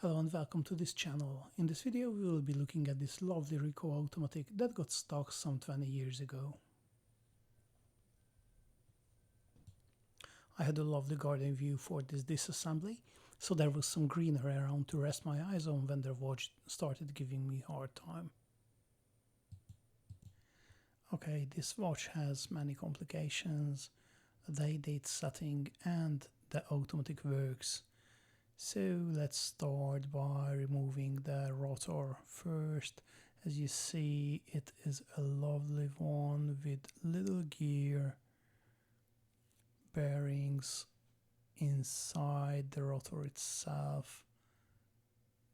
Hello and welcome to this channel. In this video we will be looking at this lovely RICOH automatic that got stock some 20 years ago. I had a lovely garden view for this disassembly, so there was some greenery around to rest my eyes on when the watch started giving me a hard time. Okay, this watch has many complications, a date setting and the automatic works. So let's start by removing the rotor first. As you see, it is a lovely one with little gear bearings inside the rotor itself.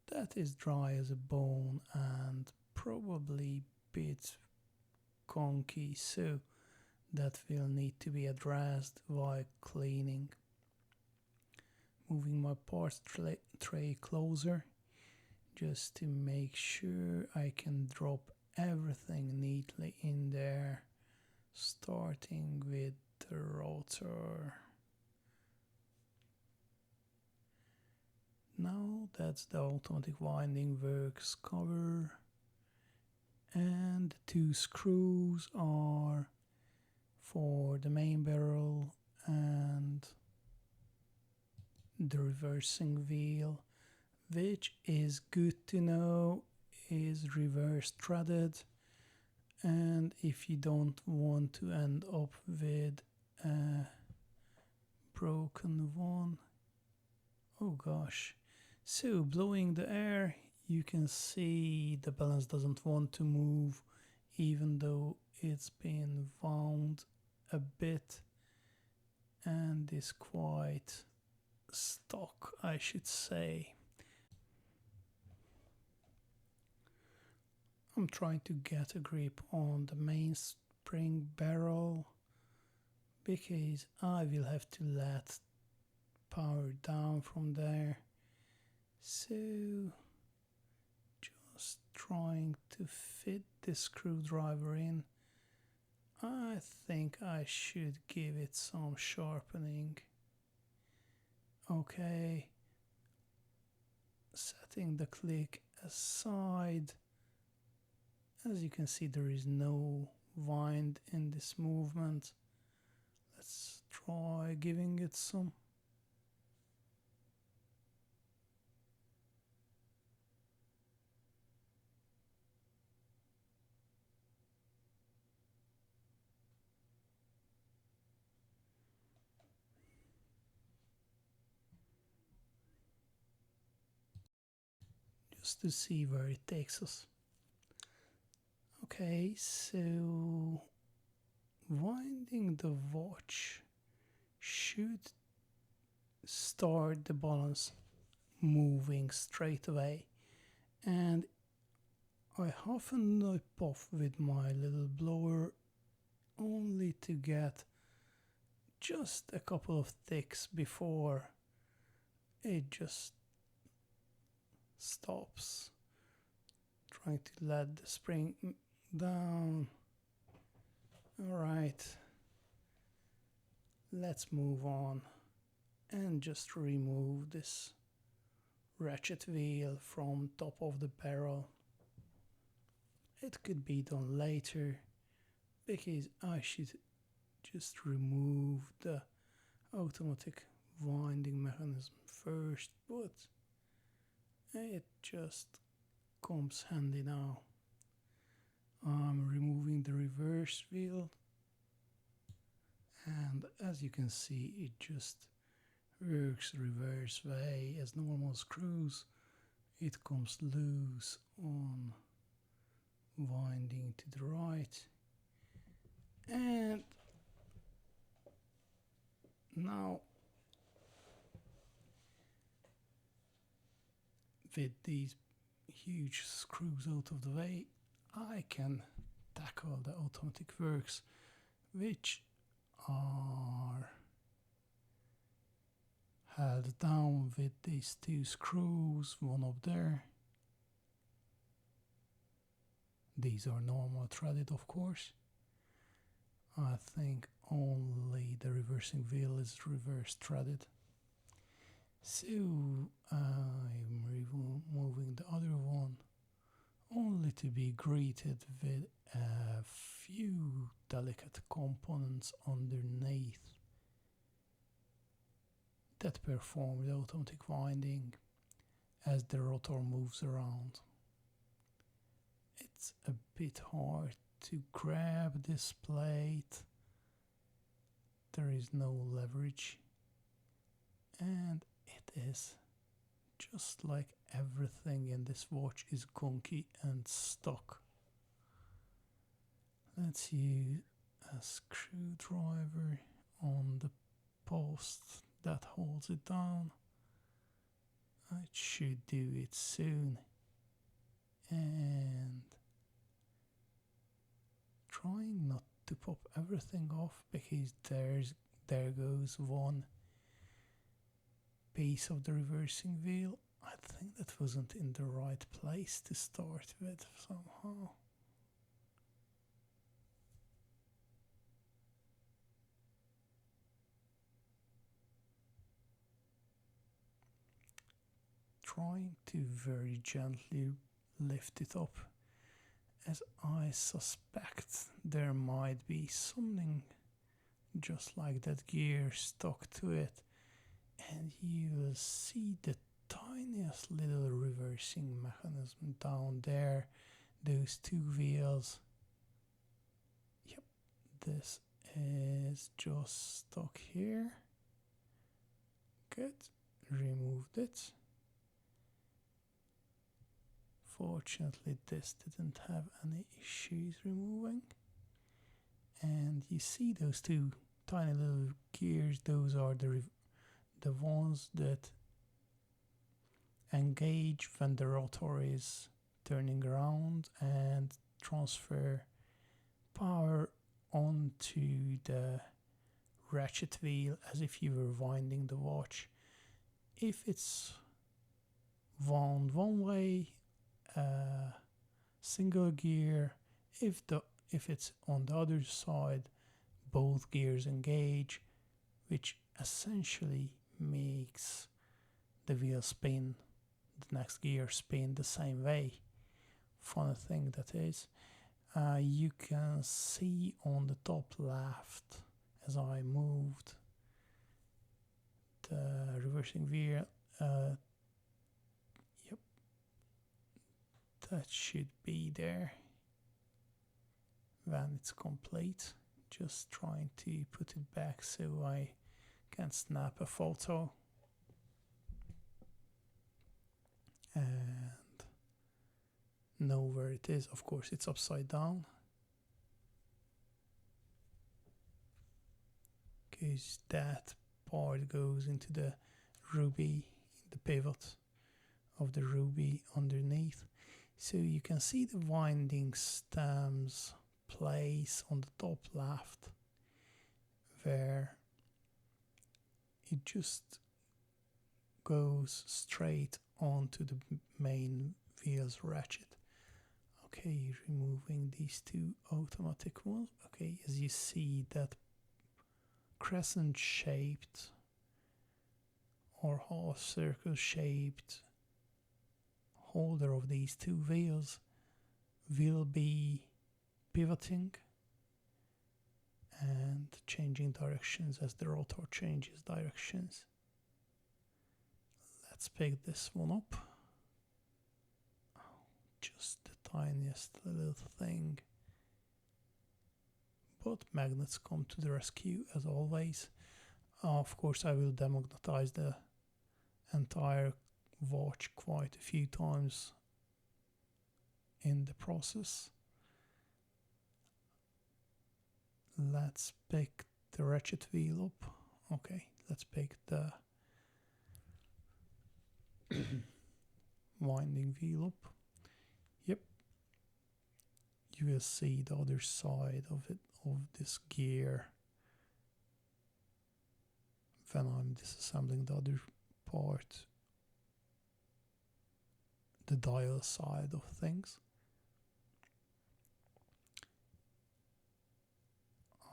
That is dry as a bone and probably a bit conky, so that will need to be addressed while cleaning. Moving my parts tray closer just to make sure I can drop everything neatly in there, starting with the rotor. Now that's the automatic winding works cover, and the two screws are for the main barrel and the reversing wheel, which is good to know is reverse threaded, and if you don't want to end up with a broken one. Oh gosh, so blowing the air, you can see the balance doesn't want to move even though it's been wound a bit and is quite stock, I should say. I'm trying to get a grip on the mainspring barrel because I will have to let power down from there. So just trying to fit the screwdriver in. I think I should give it some sharpening. Okay, setting the click aside. As you can see, there is no wind in this movement. Let's try giving it some. Just to see where it takes us. Okay, so winding the watch should start the balance moving straight away, and I often nip off with my little blower only to get just a couple of ticks before it just stops. Trying to let the spring down. Alright, let's move on and just remove this ratchet wheel from top of the barrel. It could be done later because I should just remove the automatic winding mechanism first, but it just comes handy now. I'm removing the reverse wheel, and as you can see, it just works reverse way as normal screws. It comes loose on winding to the right, and now with these huge screws out of the way, I can tackle the automatic works, which are held down with these two screws, one up there. These are normal threaded, of course. I think only the reversing wheel is reverse threaded. So I'm to be greeted with a few delicate components underneath that perform the automatic winding as the rotor moves around. It's a bit hard to grab this plate. There is no leverage, and it is just like everything in this watch is gunky and stuck. Let's use a screwdriver on the post that holds it down. It should do it soon. And trying not to pop everything off, because there goes one piece of the reversing wheel. I think that wasn't in the right place to start with somehow. Trying to very gently lift it up, as I suspect there might be something just like that gear stuck to it, and you will see the tiniest little reversing mechanism down there, those two wheels. Yep, this is just stuck here. Good, removed it. Fortunately, this didn't have any issues removing. And you see those two tiny little gears, those are the ones that engage when the rotor is turning around and transfer power onto the ratchet wheel as if you were winding the watch. If it's wound one way, single gear. If it's on the other side, both gears engage, which essentially makes the wheel spin, the next gear spin the same way. Funny thing that is, you can see on the top left, as I moved the reversing wheel, yep, that should be there when it's complete. Just trying to put it back so I can snap a photo. And know where it is. Of course, it's upside down, because that part goes into the ruby, the pivot of the ruby underneath. So you can see the winding stems place on the top left, where it just goes straight onto the main wheel's ratchet. Okay, removing these two automatic ones. Okay, as you see, that crescent shaped or half circle shaped holder of these two wheels will be pivoting and changing directions as the rotor changes directions. Let's pick this one up. Oh, just the tiniest little thing. But magnets come to the rescue as always. Of course, I will demagnetize the entire watch quite a few times in the process. Let's pick the ratchet wheel up. Okay, let's pick the winding wheel up. Yep, you will see the other side of it, of this gear, when I'm disassembling the other part, the dial side of things.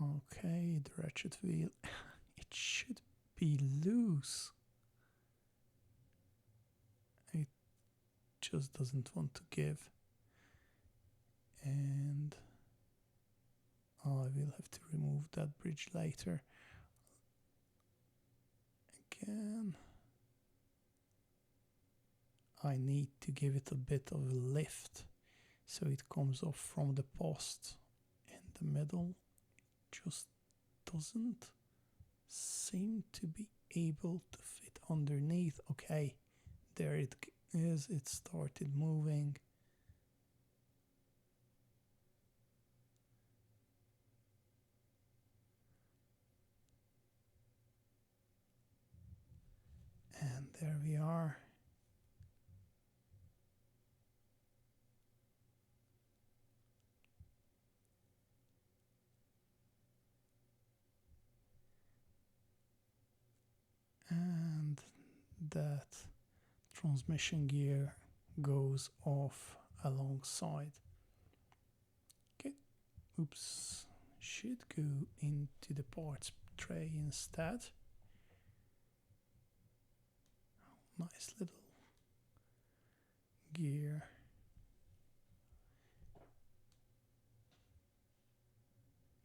Okay, the ratchet wheel, it should be loose. It just doesn't want to give. and I will have to remove that bridge later. Again, I need to give it a bit of a lift so it comes off from the post in the middle. It just doesn't seem to be able to fit underneath. Okay, there it is. It started moving. And there we are. And that transmission gear goes off alongside. Okay, oops, should go into the parts tray instead. Nice little gear.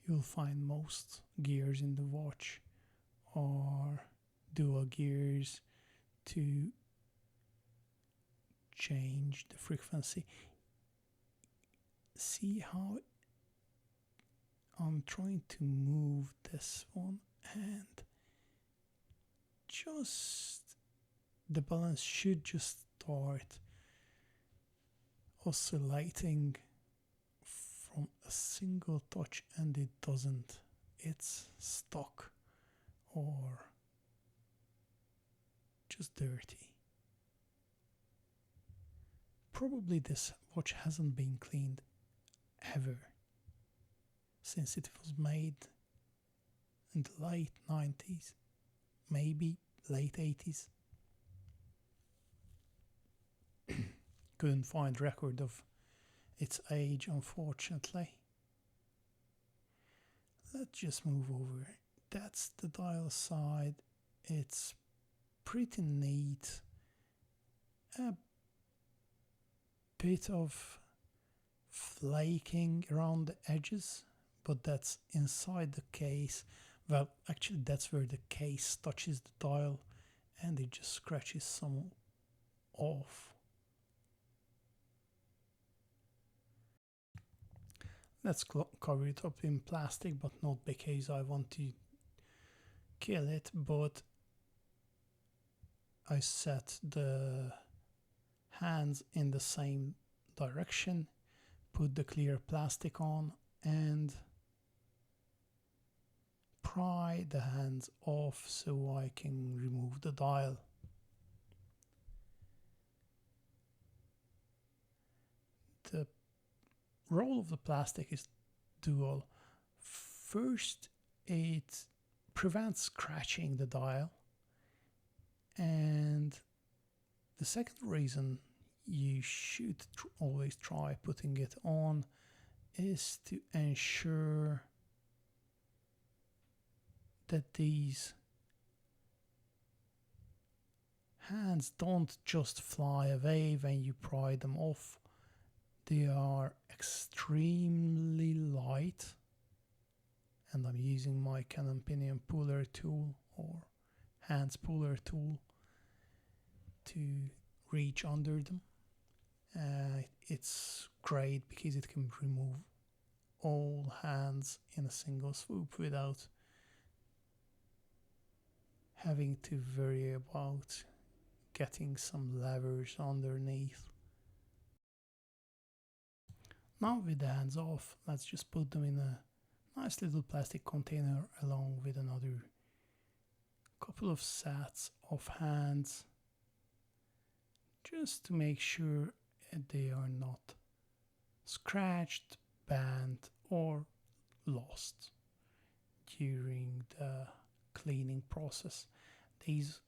You'll find most gears in the watch are dual gears to change the frequency. See how I'm trying to move this one, and just the balance should just start oscillating from a single touch, and it doesn't. It's stuck or just dirty. Probably this watch hasn't been cleaned ever since it was made in the late 90s, maybe late 80s. Couldn't find record of its age, unfortunately. Let's just move over. That's the dial side. It's pretty neat. A bit of flaking around the edges, but that's inside the case. Well, actually that's where the case touches the dial, and it just scratches some off. Let's cover it up in plastic, but not because I want to kill it, but I set the hands in the same direction, put the clear plastic on, and pry the hands off so I can remove the dial. The role of the plastic is dual. First, it prevents scratching the dial, and the second reason you should always try putting it on is to ensure that these hands don't just fly away when you pry them off. They are extremely light, and I'm using my Canon pinion puller tool or hands puller tool to reach under them. It's great because it can remove all hands in a single swoop without having to worry about getting some levers underneath. Now with the hands off, let's just put them in a nice little plastic container along with another couple of sets of hands, just to make sure they are not scratched, bent, or lost during the cleaning process. These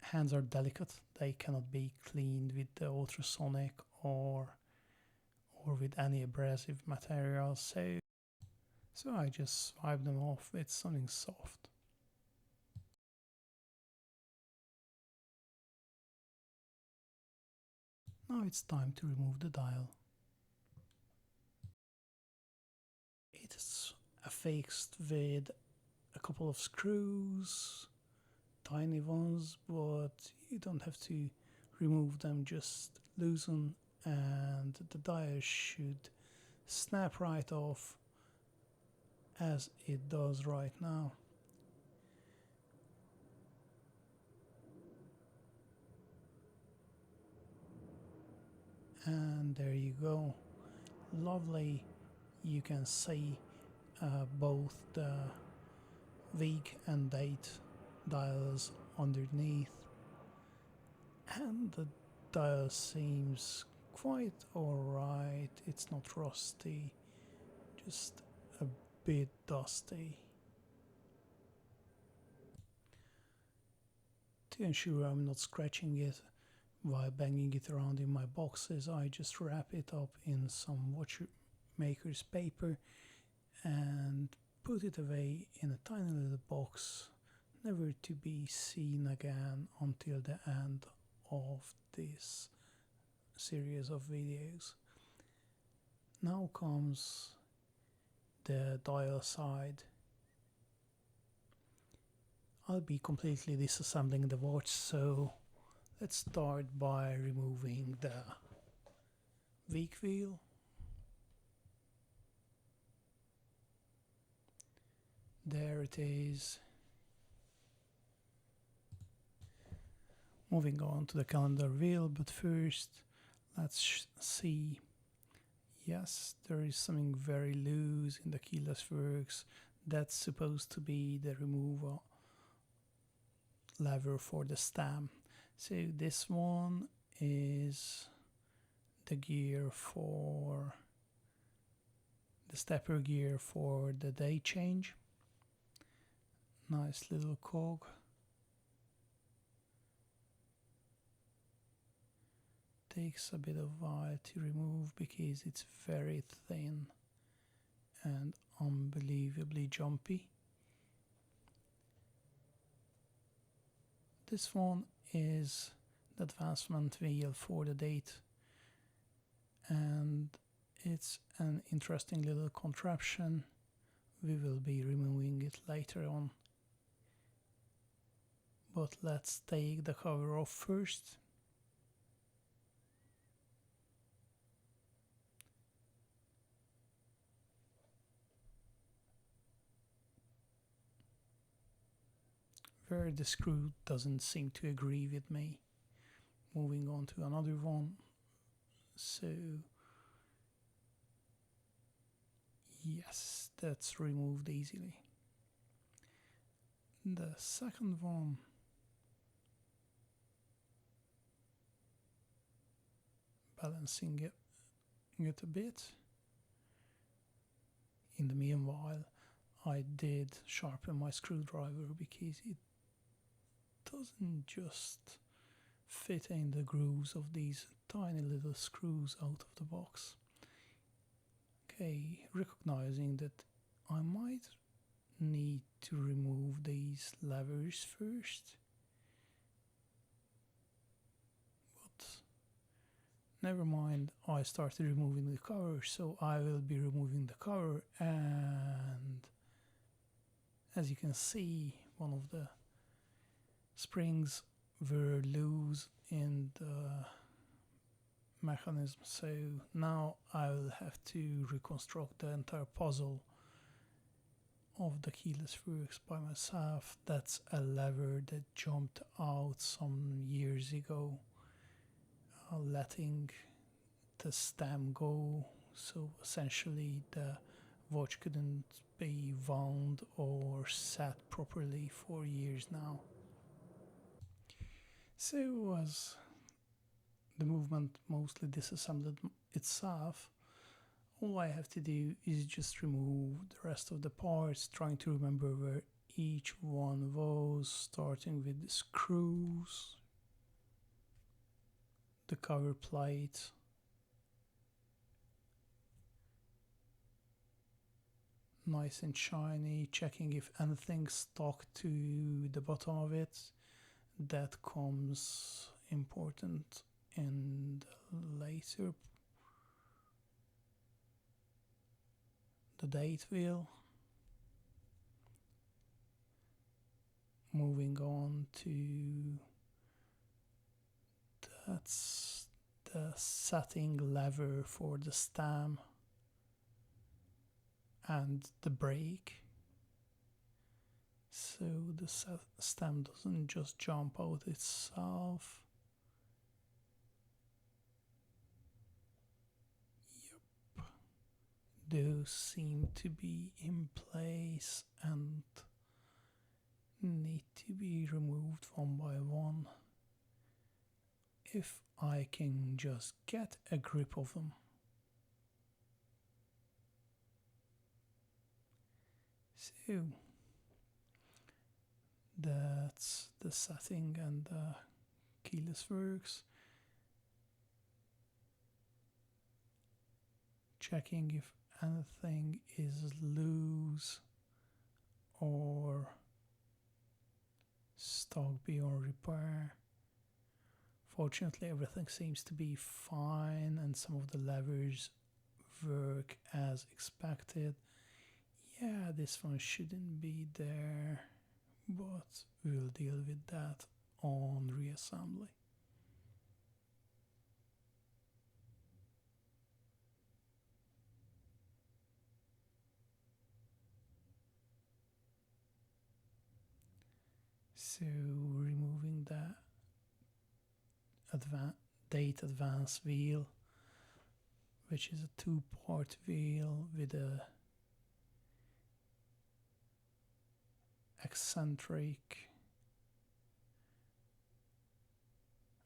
hands are delicate. They cannot be cleaned with the ultrasonic or with any abrasive material, so I just swipe them off with something soft. Now it's time to remove the dial. It's affixed with a couple of screws, tiny ones, but you don't have to remove them, just loosen and the dial should snap right off as it does right now. And there you go, lovely. You can see both the week and date dials underneath, and the dial seems quite alright. It's not rusty, just a bit dusty. To ensure I'm not scratching it while banging it around in my boxes, I just wrap it up in some watchmaker's paper and put it away in a tiny little box, never to be seen again until the end of this series of videos. Now comes the dial side. I'll be completely disassembling the watch, so let's start by removing the week wheel. There it is. Moving on to the calendar wheel, but first let's see. Yes, there is something very loose in the keyless works. That's supposed to be the removal lever for the stem. So this one is the gear for the stepper gear for the day change. Nice little cog. Takes a bit of while to remove because it's very thin and unbelievably jumpy. This one is the advancement wheel for the date, and it's an interesting little contraption. We will be removing it later on, but let's take the cover off first. Where the screw doesn't seem to agree with me. Moving on to another one. So yes, that's removed easily. The second one, balancing it a bit. In the meanwhile, I did sharpen my screwdriver because it doesn't just fit in the grooves of these tiny little screws out of the box. Okay, recognizing that I might need to remove these levers first, but never mind, I started removing the cover, so I will be removing the cover, and as you can see, one of the springs were loose in the mechanism, so now I will have to reconstruct the entire puzzle of the keyless works by myself. That's a lever that jumped out some years ago, letting the stem go, so essentially the watch couldn't be wound or set properly for years now. So as the movement mostly disassembled itself, all I have to do is just remove the rest of the parts, trying to remember where each one was, starting with the screws, the cover plate, nice and shiny, checking if anything stuck to the bottom of it. That comes important in the the date wheel. Moving on to, that's the setting lever for the stem and the brake, so the stem doesn't just jump out itself. Yep, those seem to be in place and need to be removed one by one if I can just get a grip of them. So that's the setting and the keyless works. Checking if anything is loose or stuck beyond repair. Fortunately, everything seems to be fine and some of the levers work as expected. Yeah, this one shouldn't be there, but we'll deal with that on reassembly. So removing the date advance wheel, which is a 2-part wheel with a eccentric.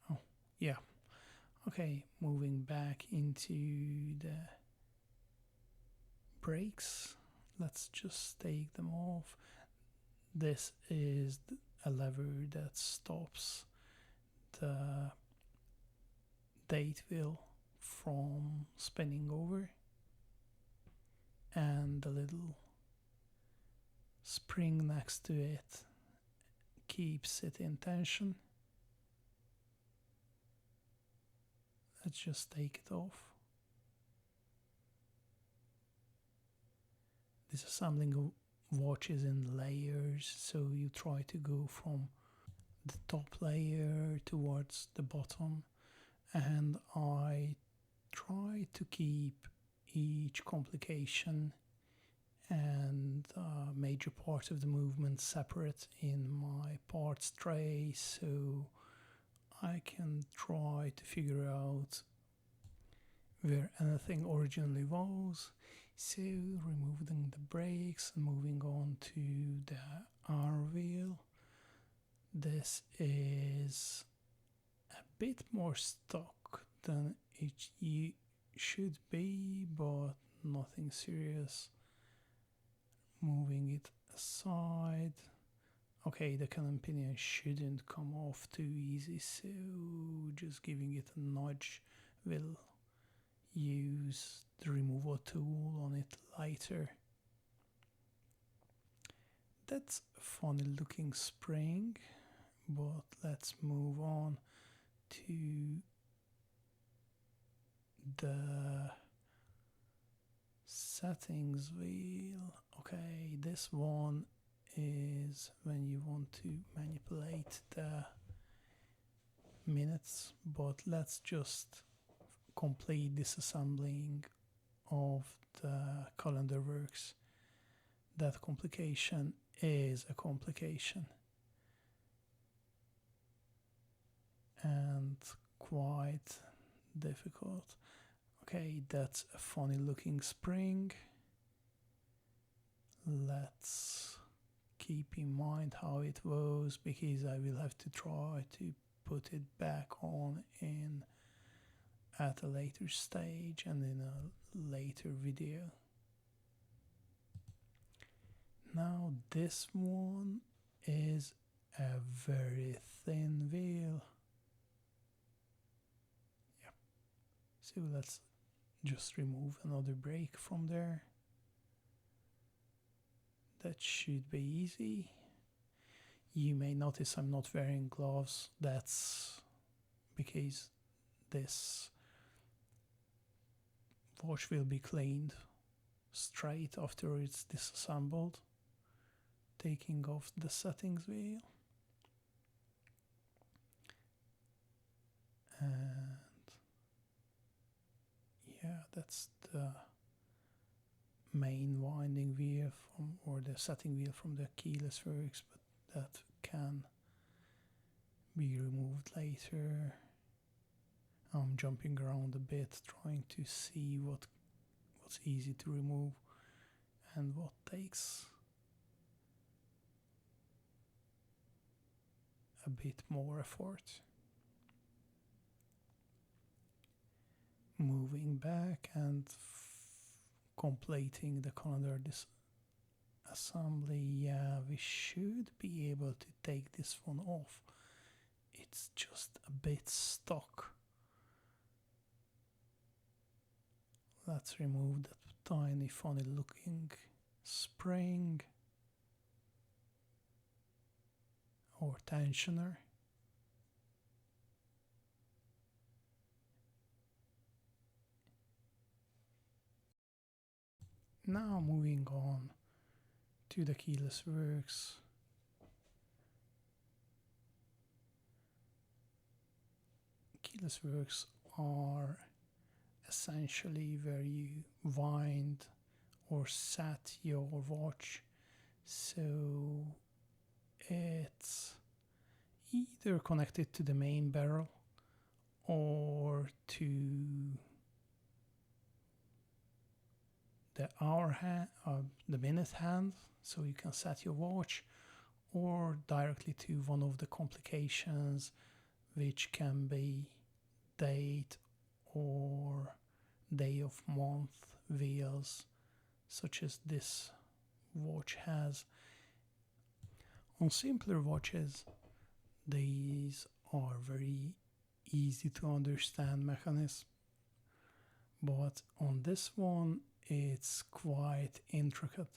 Oh, yeah. Okay, moving back into the brakes. Let's just take them off. This is a lever that stops the date wheel from spinning over, and the little spring next to it keeps it in tension. Let's just take it off. Disassembling a watch is in layers, so you try to go from the top layer towards the bottom, and I try to keep each complication and major part of the movement separate in my parts tray, so I can try to figure out where anything originally was. So removing the brakes and moving on to the R wheel. This is a bit more stuck than it should be, but nothing serious. Moving it aside. Okay, the cannon pinion shouldn't come off too easy, so just giving it a nudge will use the removal tool on it lighter. That's a funny looking spring, but let's move on to the settings wheel. Okay, this one is when you want to manipulate the minutes, but let's just complete disassembling of the calendar works. That complication is a complication and quite difficult. Okay, that's a funny looking spring. Let's keep in mind how it was, because I will have to try to put it back on in at a later stage and in a later video. Now this one is a very thin wheel. Yep. So let's just remove another brake from there. That should be easy. You may notice I'm not wearing gloves. That's because this watch will be cleaned straight after it's disassembled, taking off the settings wheel, and yeah, that's the main winding wheel from, or the setting wheel from the keyless works, but that can be removed later. I'm jumping around a bit trying to see what's easy to remove and what takes a bit more effort. Moving back and completing the calendar disassembly. Yeah, we should be able to take this one off. It's just a bit stuck. Let's remove that tiny funny looking spring or tensioner. Now moving on to the keyless works. Keyless works are essentially where you wind or set your watch, so it's either connected to the main barrel or to the hour hand, the minute hand, so you can set your watch, or directly to one of the complications, which can be date or day of month wheels, such as this watch has. On simpler watches, these are very easy to understand mechanism, but on this one it's quite intricate.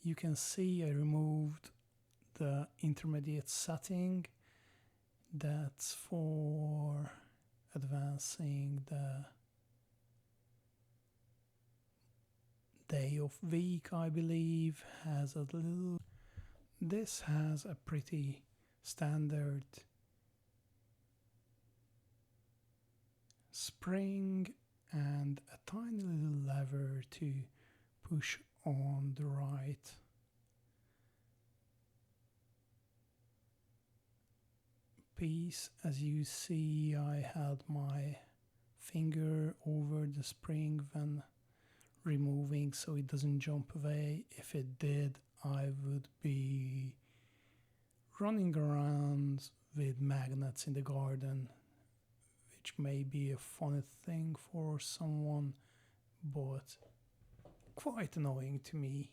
You can see I removed the intermediate setting. That's for advancing the day of week, I believe. Has a little, this has a pretty standard spring and a tiny little lever to push on the right. Piece. As you see, I had my finger over the spring when removing, so it doesn't jump away. If it did, I would be running around with magnets in the garden, which may be a funny thing for someone, but quite annoying to me.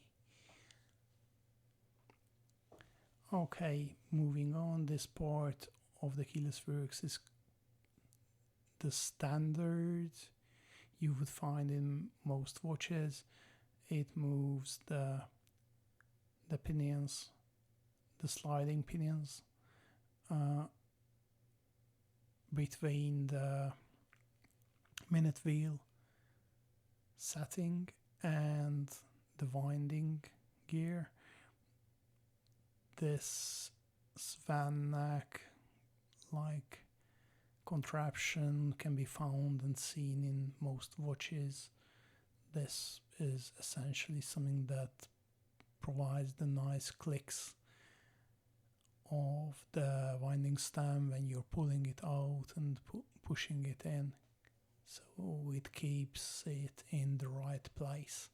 Okay, moving on, this part of the keyless works is the standard you would find in most watches. It moves the pinions, the sliding pinions, between the minute wheel setting and the winding gear. This swan neck like contraption can be found and seen in most watches. This is essentially something that provides the nice clicks of the winding stem when you're pulling it out and pushing it in, so it keeps it in the right place.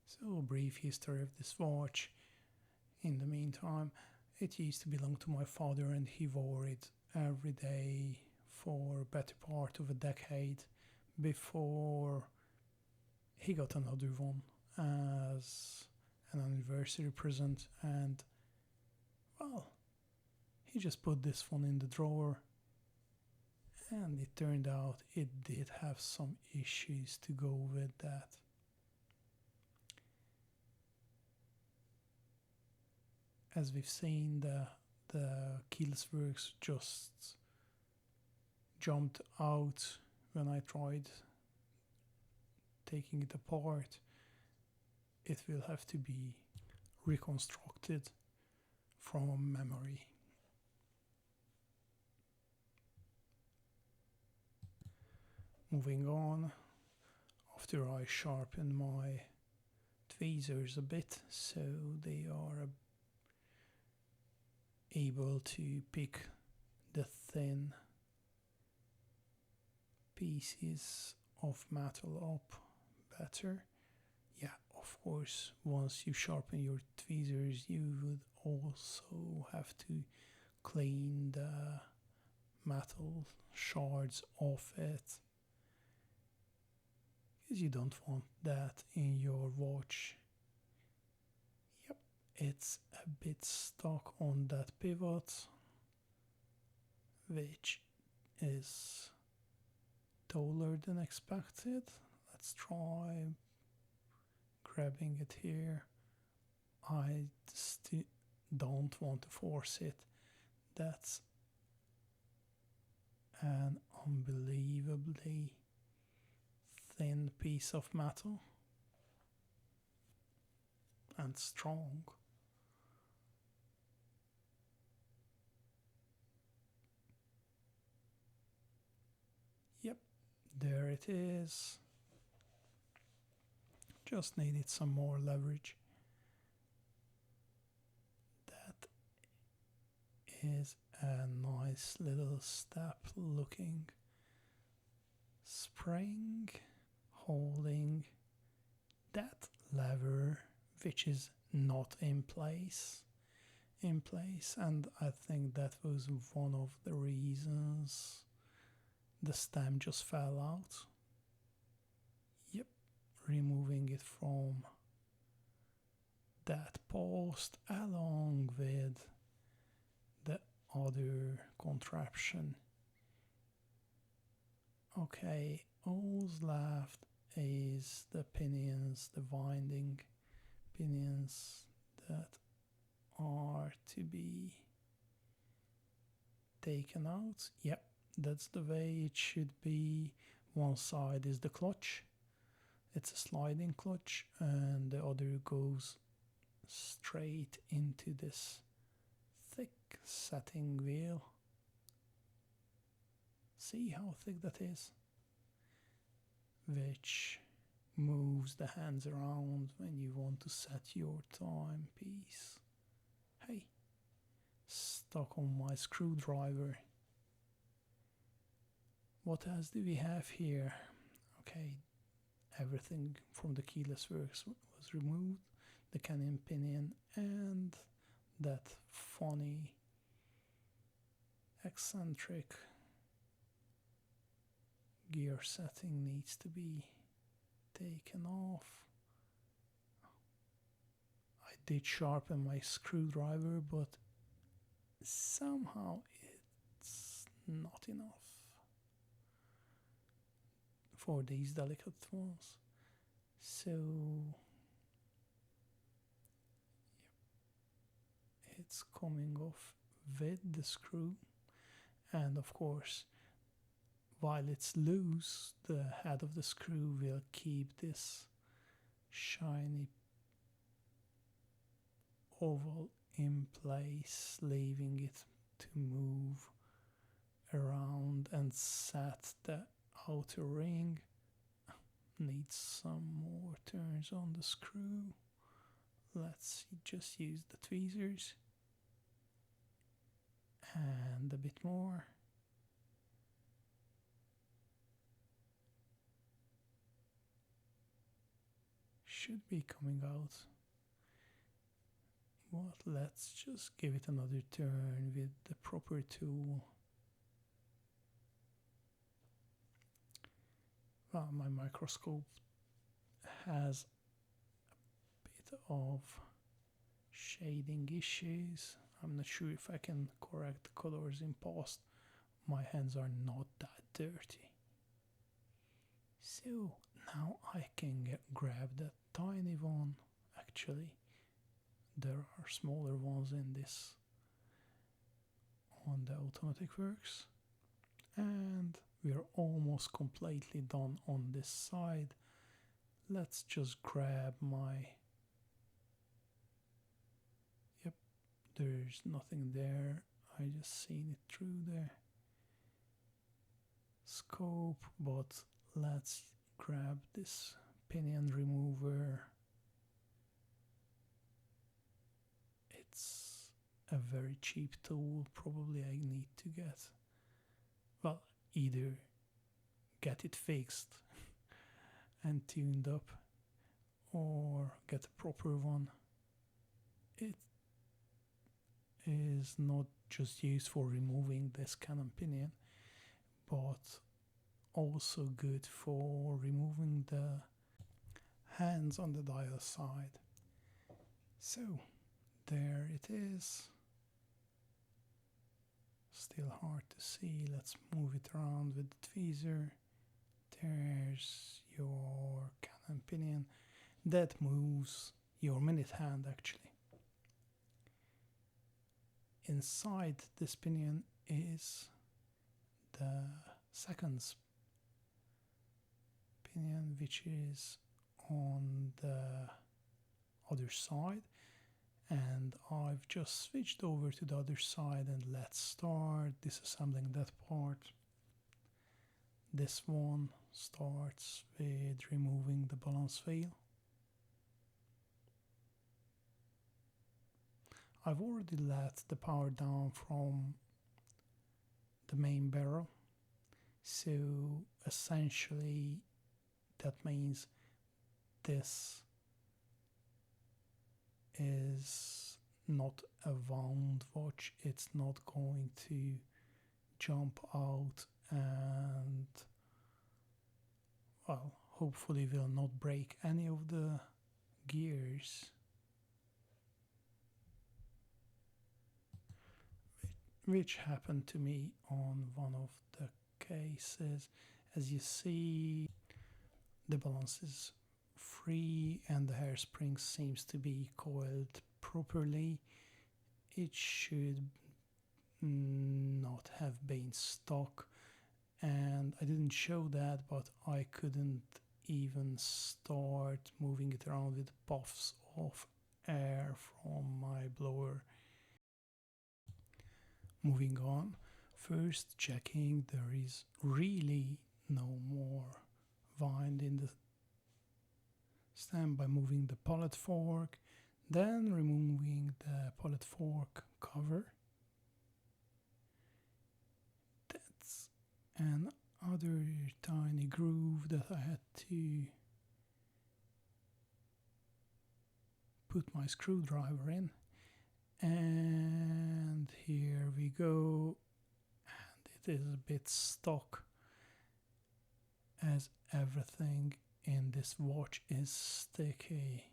So, a brief history of this watch. In the meantime, it used to belong to my father, and he wore it every day for a better part of a decade before he got another one as an anniversary present. And well, he just put this one in the drawer, and it turned out it did have some issues to go with that. As we've seen, the keyless works just jumped out when I tried taking it apart, it will have to be reconstructed from memory. Moving on, after I sharpen my tweezers a bit so they are able to pick the thin pieces of metal up better. Yeah, of course, once you sharpen your tweezers, you would also have to clean the metal shards off it, because you don't want that in your watch. Yep, it's a bit stuck on that pivot, which is taller than expected. Let's try grabbing it here. I don't want to force it. That's an unbelievably thin piece of metal and strong. Yep, there it is. Just needed some more leverage. That is a nice little step looking spring holding that lever, which is not in place, and I think that was one of the reasons the stem just fell out. Yep, removing it from that post along with the other contraption. Okay, all's left is the pinions, the winding pinions that are to be taken out. Yep, that's the way it should be. One side is the clutch, it's a sliding clutch, and the other goes straight into this thick setting wheel. See how thick that is? Which moves the hands around when you want to set your timepiece. Hey, stuck on my screwdriver. What else do we have here? Okay, everything from the keyless works was removed. The cannon pinion and that funny eccentric gear setting needs to be taken off. I did sharpen my screwdriver, but somehow it's not enough for these delicate ones. So it's coming off with the screw, and of course, while it's loose, the head of the screw will keep this shiny oval in place, leaving it to move around and set the outer ring. Needs some more turns on the screw. Let's just use the tweezers and a bit more. Should be coming out. But let's just give it another turn with the proper tool. Well, my microscope has a bit of shading issues. I'm not sure if I can correct the colors in post. My hands are not that dirty. So now I can grab that tiny one. Actually, there are smaller ones in this on the automatic works, and we're almost completely done on this side. Let's just grab my, yep, there's nothing there, I just seen it through the scope, but let's grab this pinion remover. It's a very cheap tool, probably I need to get, well, either get it fixed and tuned up or get a proper one. It is not just used for removing this cannon pinion, but also good for removing the hands on the dial side. So there it is. Still hard to see. Let's move it around with the tweezer. There's your cannon pinion. That moves your minute hand actually. Inside this pinion is the seconds pinion, which is on the other side, and I've just switched over to the other side, and let's start disassembling that part. This one starts with removing the balance wheel. I've already let the power down from the main barrel, so essentially that means this is not a wound watch. It's not going to jump out and, well, hopefully will not break any of the gears, which happened to me on one of the cases. As you see, the balance is free and the hairspring seems to be coiled properly. It should not have been stuck, and I didn't show that, but I couldn't even start moving it around with puffs of air from my blower. Moving on, first checking there is really no more wind in the stem by moving the pallet fork, then removing the pallet fork cover. That's another tiny groove that I had to put my screwdriver in, and here we go, and it is a bit stuck as everything in this watch is sticky.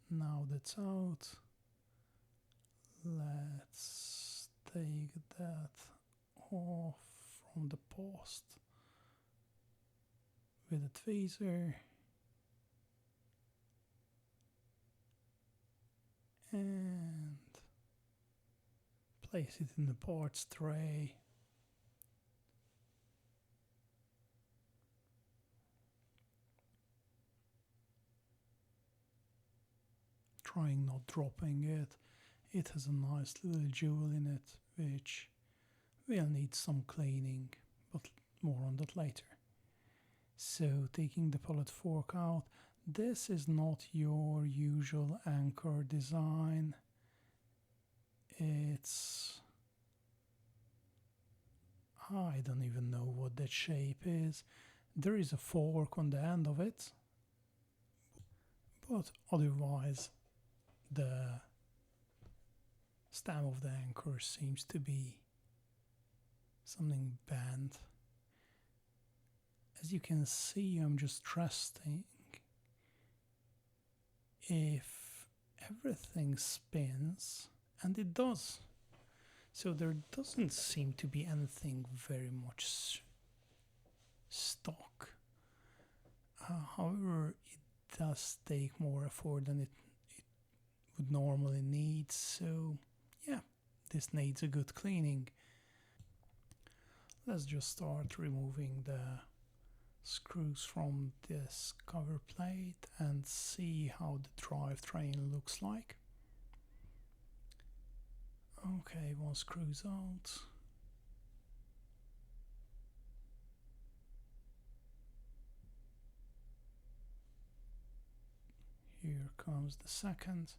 Now that's out, let's take that off from the post with a tweezer and place it in the parts tray. Trying not dropping it. It has a nice little jewel in it, which will need some cleaning, but more on that later. So taking the pallet fork out, this is not your usual anchor design. It's, I don't even know what that shape is. There is a fork on the end of it, but otherwise the stem of the anchor seems to be something bent. As you can see, I'm just trusting if everything spins, and it does. So there doesn't seem to be anything very much stuck. However, it does take more effort than it would normally need. So yeah, this needs a good cleaning. Let's just start removing the screws from this cover plate and see how the drivetrain looks like. Okay, one screw's out. Here comes the second.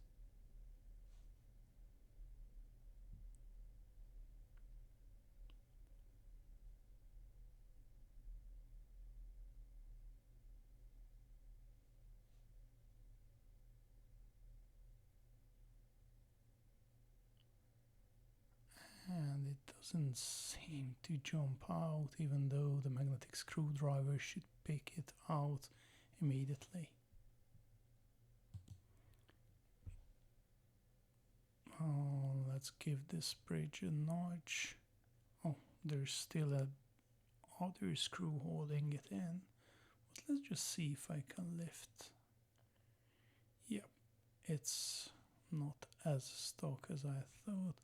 And it doesn't seem to jump out, even though the magnetic screwdriver should pick it out immediately. Oh, let's give this bridge a nudge. Oh, there's still a other screw holding it in. But let's just see if I can lift. Yep, it's not as stuck as I thought.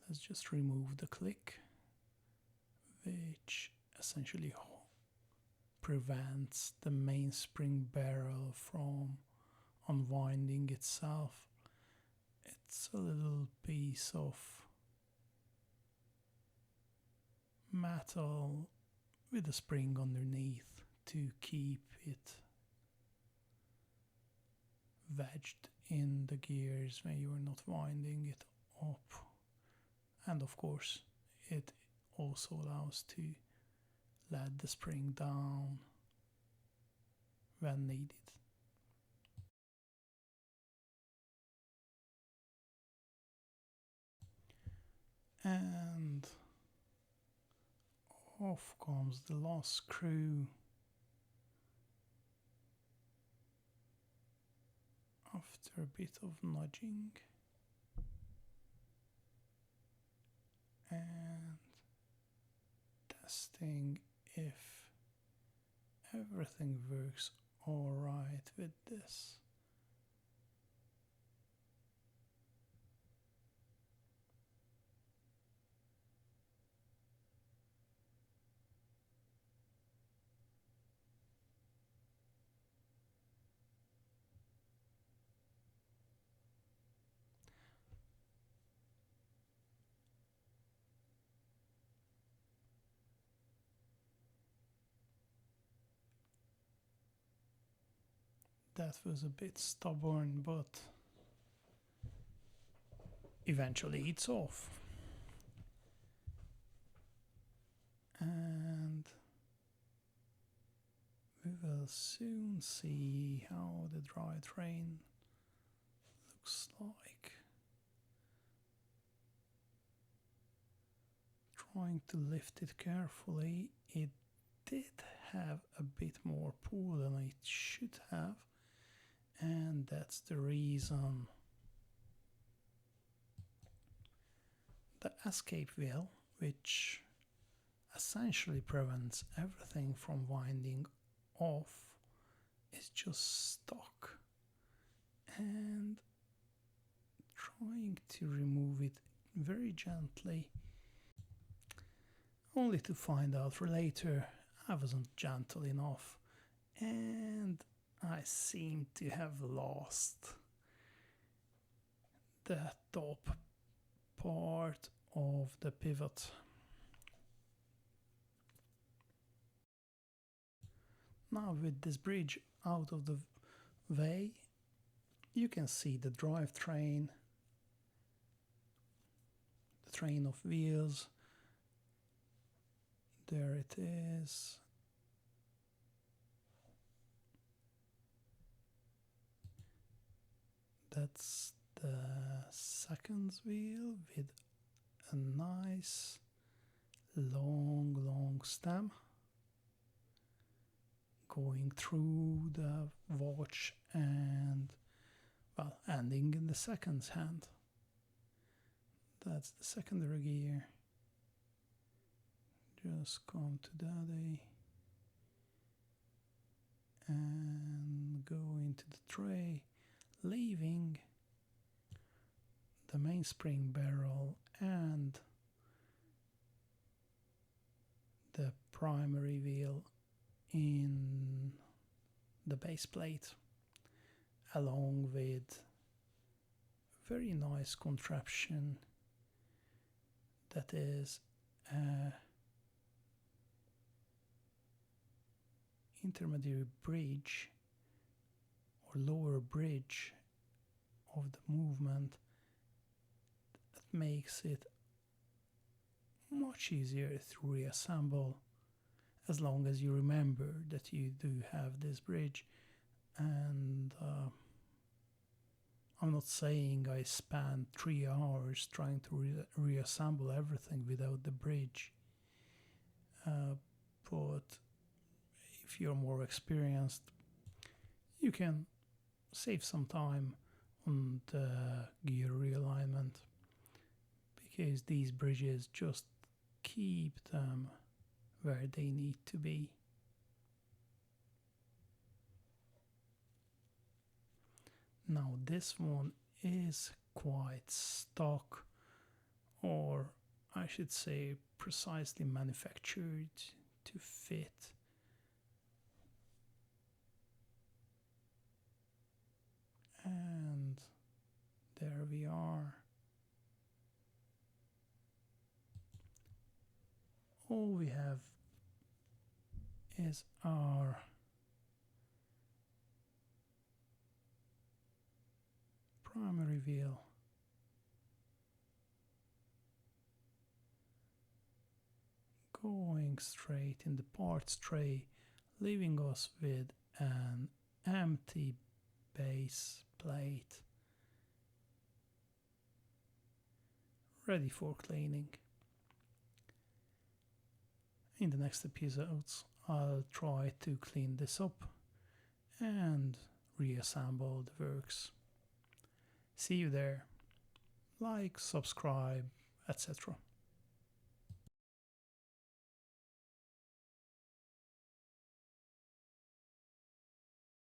Let's just remove the click, which essentially prevents the mainspring barrel from unwinding itself. It's a little piece of metal with a spring underneath to keep it wedged in the gears when you are not winding it up. And of course, it also allows to let the spring down when needed. And off comes the last screw. After a bit of nudging. And testing if everything works alright with this. That was a bit stubborn, but eventually it's off. And we will soon see how the drivetrain looks like. Trying to lift it carefully, it did have a bit more pull than it should have. And that's the reason. The escape wheel, which essentially prevents everything from winding off, is just stuck. And trying to remove it very gently, only to find out later I wasn't gentle enough. And I seem to have lost the top part of the pivot. Now with this bridge out of the way, you can see the drivetrain, the train of wheels. There it is. That's the second wheel with a nice long stem going through the watch and, well, ending in the second hand. That's the secondary gear. Just come to daddy and go into the tray, leaving the mainspring barrel and the primary wheel in the base plate, along with very nice contraption that is a intermediary bridge or lower bridge of the movement that makes it much easier to reassemble, as long as you remember that you do have this bridge. And I'm not saying I spent 3 hours trying to reassemble everything without the bridge, but if you're more experienced, you can save some time on the gear realignment, because these bridges just keep them where they need to be. Now this one is quite stock, or I should say precisely manufactured to fit. And there we are. All we have is our primary wheel, going straight in the parts tray, leaving us with an empty base plate ready for cleaning. In the next episodes, I'll try to clean this up and reassemble the works. See you there. Like, subscribe, etc.